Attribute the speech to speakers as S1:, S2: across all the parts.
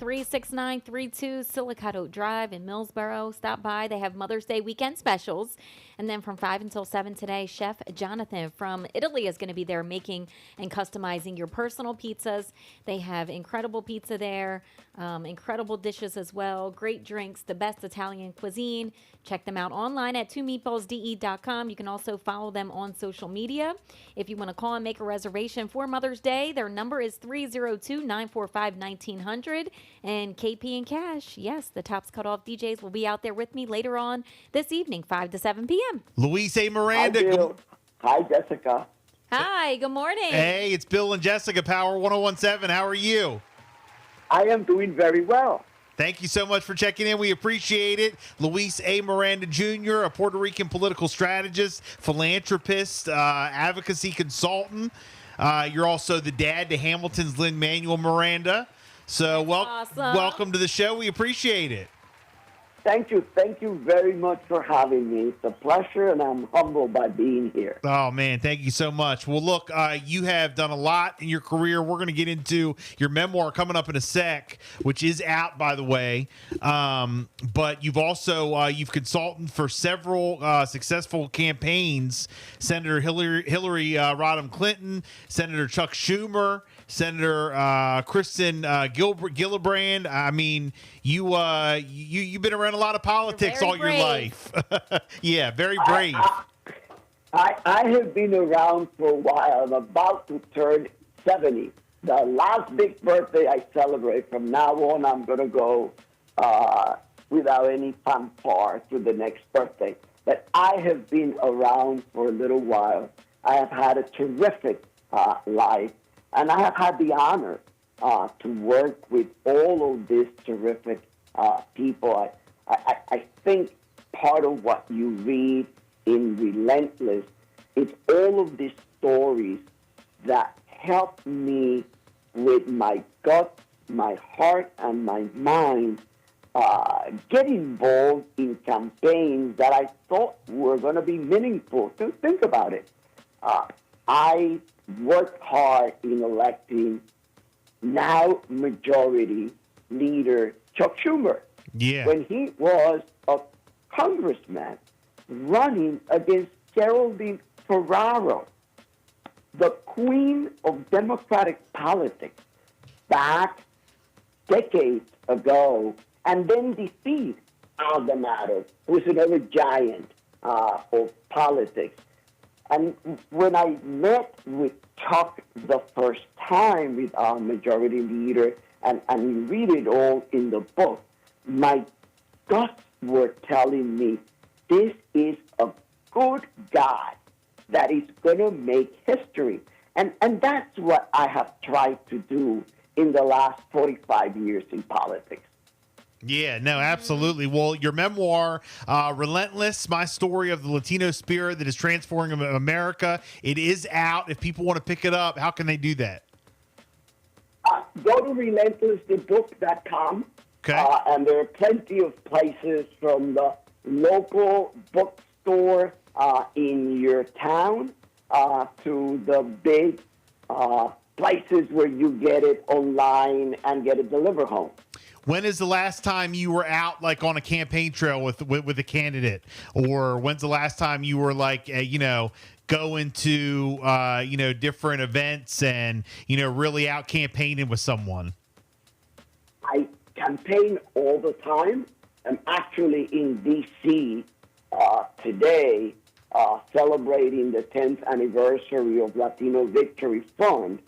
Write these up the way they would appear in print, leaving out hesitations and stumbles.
S1: 36932 Silicato Drive in Millsboro. Stop by. They have Mother's Day weekend specials. And then from 5 until 7 today, Chef Jonathan from Italy is going to be there making and customizing your personal pizzas. They have incredible pizza there, incredible dishes as well, great drinks, the best Italian cuisine. Check them out online at 2meatballsde.com. You can also follow them on social media. If you want to call and make a reservation for Mother's Day, their number is 302-945-1900. And KP and Cash, yes, the Tops Cut Off DJs will be out there with me later on this evening, 5 to 7 p.m.
S2: Luis A. Miranda.
S3: Hi, Bill. Hi, Jessica.
S1: Hi, good morning.
S2: Hey, it's Bill and Jessica, Power 1017. How are you?
S3: I am doing very well.
S2: Thank you so much for checking in. We appreciate it. Luis A. Miranda Jr., a Puerto Rican political strategist, philanthropist, advocacy consultant. You're also the dad to Hamilton's Lin-Manuel Miranda. So
S1: awesome.
S2: Welcome to the show. We appreciate it.
S3: Thank you. Thank you very much for having me. It's a pleasure, and I'm humbled by being here.
S2: Oh, man, thank you so much. Well, look, you have done a lot in your career. We're going to get into your memoir coming up in a sec, which is out, by the way. But you've also you've consulted for several successful campaigns. Senator Hillary Rodham Clinton, Senator Chuck Schumer, Senator Kristen Gillibrand. I mean, you've been around a lot of politics all your life. Yeah, very brave.
S3: I have been around for a while. I'm about to turn 70. The last big birthday I celebrate. From now on, I'm going to go without any fanfare to the next birthday. But I have been around for a little while. I have had a terrific life, and I have had the honor to work with all of these terrific people. I think part of what you read in Relentless is all of these stories that help me with my gut, my heart, and my mind get involved in campaigns that I thought were going to be meaningful. So think about it. I worked hard in electing now majority leader Chuck Schumer.
S2: Yeah.
S3: When he was a congressman running against Geraldine Ferraro, the queen of Democratic politics, back decades ago, and then defeat Aldamato, who's another giant of politics. And when I met with Chuck the first time with our majority leader, and you read it all in the book, my guts were telling me this is a good guy that is going to make history. And that's what I have tried to do in the last 45 years in politics.
S2: Yeah, no, absolutely. Well, your memoir, Relentless, My Story of the Latino Spirit That Is Transforming America, it is out. If people want to pick it up, how can they do that?
S3: Go to relentlessthebook.com.
S2: Okay.
S3: And there are plenty of places, from the local bookstore in your town to the big places where you get it online and get it delivered home.
S2: When is the last time you were out, like, on a campaign trail with a candidate? Or when's the last time you were, like, going to, different events and, really out campaigning with someone?
S3: I campaign all the time. I'm actually in D.C. Today celebrating the 10th anniversary of Latino Victory Fund.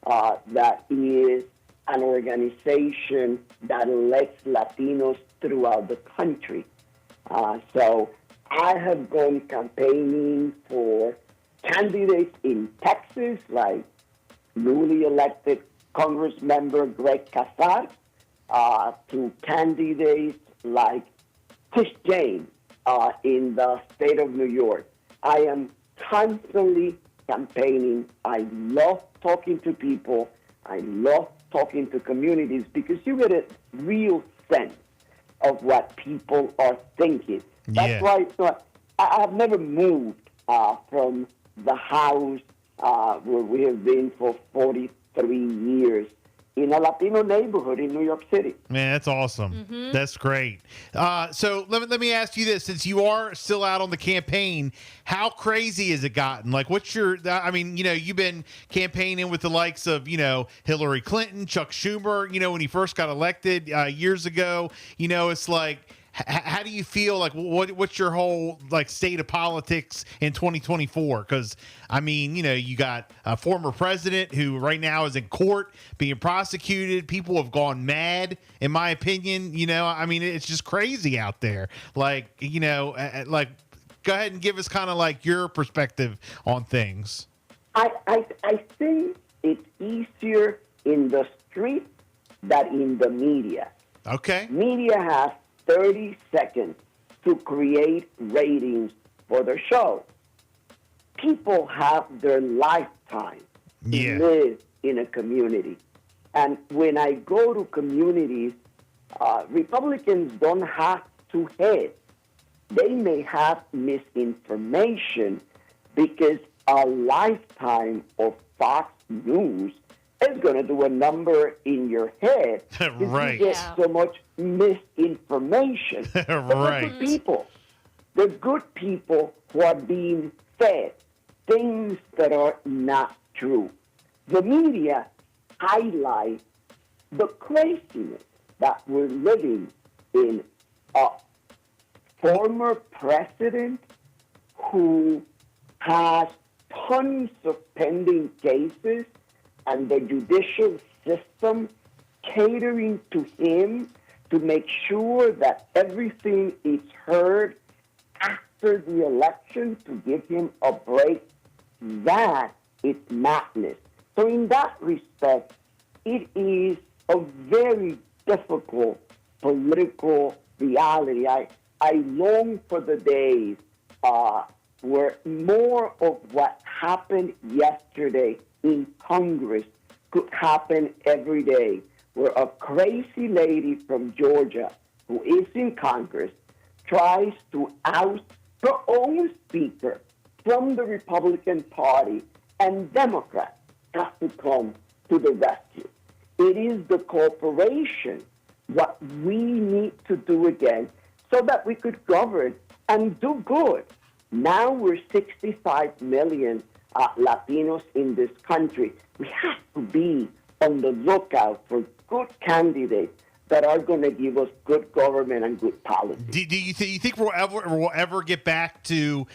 S3: That is an organization that elects Latinos throughout the country. So I have gone campaigning for candidates in Texas, like newly elected Congressmember Greg Casar, to candidates like Tish James in the state of New York. I am constantly campaigning. I love talking to people. I love talking to communities because you get a real sense of what people are thinking. That's why I've never moved from the house where we have been for 43 years in a Latino neighborhood in New York City.
S2: Man, that's awesome. That's great. So let me ask you this: since you are still out on the campaign, how crazy has it gotten? Like, what's your? I mean, you've been campaigning with the likes of Hillary Clinton, Chuck Schumer. When he first got elected years ago. It's like. How do you feel? Like, what's your whole state of politics in 2024? Because I mean, you got a former president who right now is in court being prosecuted. People have gone mad, in my opinion. I mean, it's just crazy out there. Go ahead and give us kind of your perspective on things.
S3: I think it's easier in the street than in the media.
S2: Okay.
S3: Media has 30 seconds to create ratings for their show. People have their lifetime to live in a community. And when I go to communities, Republicans don't have to hate. They may have misinformation because a lifetime of Fox News is going to do a number in your head.
S2: Right.
S3: You get so much misinformation.
S2: Right.
S3: The good people who are being fed things that are not true. The media highlights the craziness that we're living in. A former president who has tons of pending cases and the judicial system catering to him to make sure that everything is heard after the election to give him a break, that is madness. So in that respect, it is a very difficult political reality. I long for the days where more of what happened yesterday in Congress could happen every day, where a crazy lady from Georgia who is in Congress tries to oust her own speaker from the Republican Party, and Democrats have to come to the rescue. It is the corporation what we need to do again so that we could govern and do good. Now we're 65 million Latinos in this country. We have to be on the lookout for good candidates that are going to give us good government and good policy.
S2: Do you think we'll ever get back to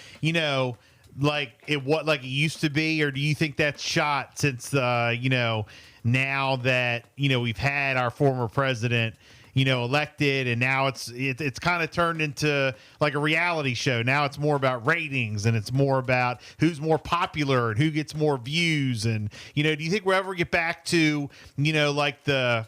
S2: like it used to be, or do you think that's shot since now that we've had our former president elected, and now it's kind of turned into like a reality show. Now it's more about ratings, and it's more about who's more popular and who gets more views. And do you think we'll ever get back to like the,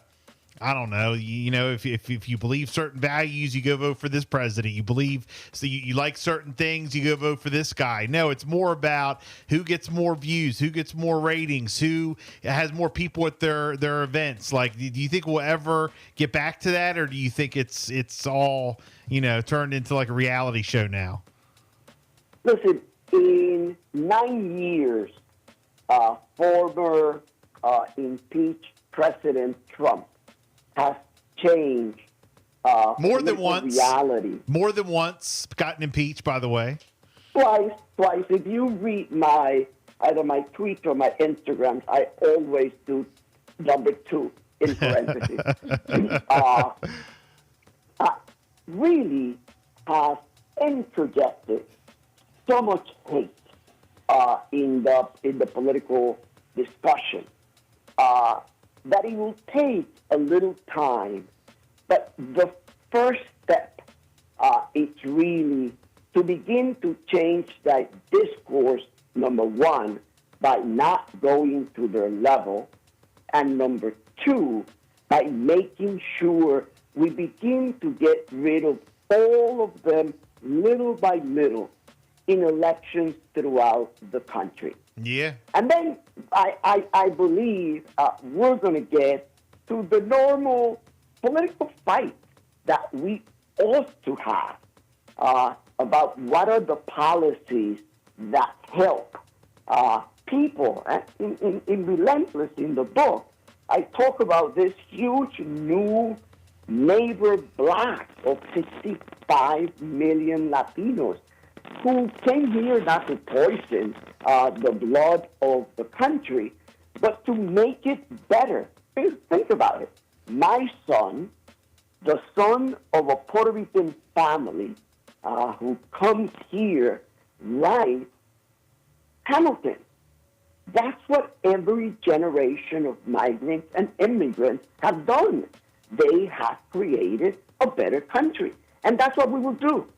S2: I don't know, if you believe certain values, you go vote for this president. You believe, so you like certain things, you go vote for this guy. No, it's more about who gets more views, who gets more ratings, who has more people at their events. Like, do you think we'll ever get back to that, or do you think it's all turned into like a reality show now?
S3: Listen, in 9 years, former impeached President Trump has changed
S2: more than once.
S3: Reality.
S2: More than once gotten impeached, by the way.
S3: Twice. If you read either my tweets or my Instagrams, I always do number 2 in parentheses. Really has interjected so much hate in the political discussion that it will take a little time. But the first step is really to begin to change that discourse, number 1, by not going to their level, and number 2, by making sure we begin to get rid of all of them little by little in elections throughout the country.
S2: Yeah.
S3: And then I believe we're going to get to the normal political fight that we ought to have about what are the policies that help people. In Relentless, in the book, I talk about this huge new neighbor block of 65 million Latinos who came here not to poison the blood of the country, but to make it better. Think about it. My son, the son of a Puerto Rican family who comes here, writes Hamilton. That's what every generation of migrants and immigrants have done. They have created a better country. And that's what we will do.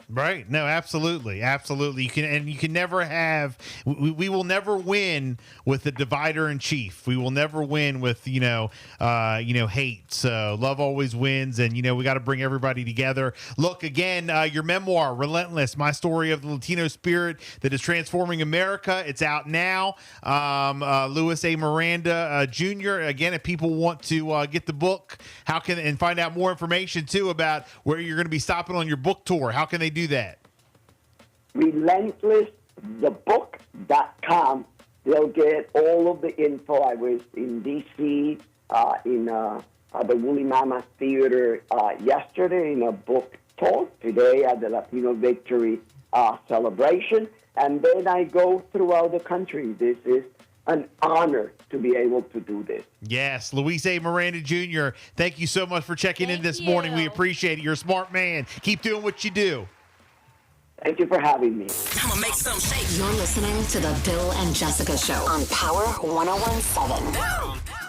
S2: Right. No, absolutely. Absolutely. You can never have, we will never win with the divider in chief. We will never win with, hate. So love always wins. And, we got to bring everybody together. Look, again, your memoir, Relentless, My Story of the Latino Spirit That Is Transforming America. It's out now. Louis A. Miranda Jr. Again, if people want to get the book, and find out more information too about where you're going to be stopping on your book tour, how can they do that?
S3: RelentlessTheBook.com. They'll get all of the info. I was in D.C. In the Woolly Mama Theater yesterday in a book talk. Today at the Latino Victory celebration. And then I go throughout the country. This is an honor to be able to do this.
S2: Yes, Luis A. Miranda Jr., thank you so much for checking in this morning. We appreciate it. You're a smart man. Keep doing what you do.
S3: Thank you for having me.
S4: I'm gonna make some shake.
S5: You're listening to the Bill and Jessica Show on Power 101.7.